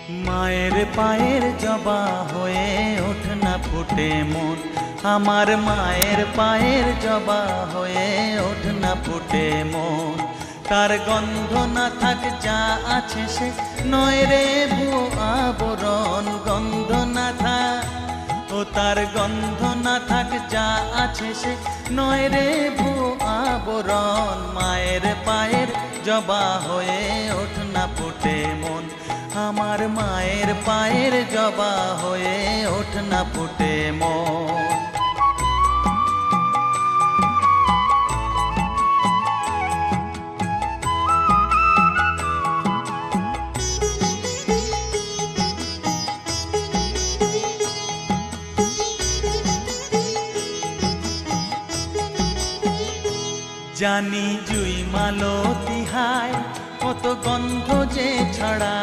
মায়ের পায়ের জবা হয়ে ওঠ না ফুটে মন, আমার মায়ের পায়ের জবা হয়ে ওঠ না ফুটে মন। তার গন্ধ না থাক যা আছে সে নয় রে ভুয়ো আবরণ, গন্ধ না থাক ও তার গন্ধ না থাক যা আছে সে নয় রে ভুয়ো আবরণ। মায়ের পায়ের জবা হয়ে ওঠ না ফুটে মন, আমার মায়ের পায়ের জবা হয়ে ওঠ না ফুটে মন। জানি জুই মালতি হায় কত গন্ধ যে ছড়া।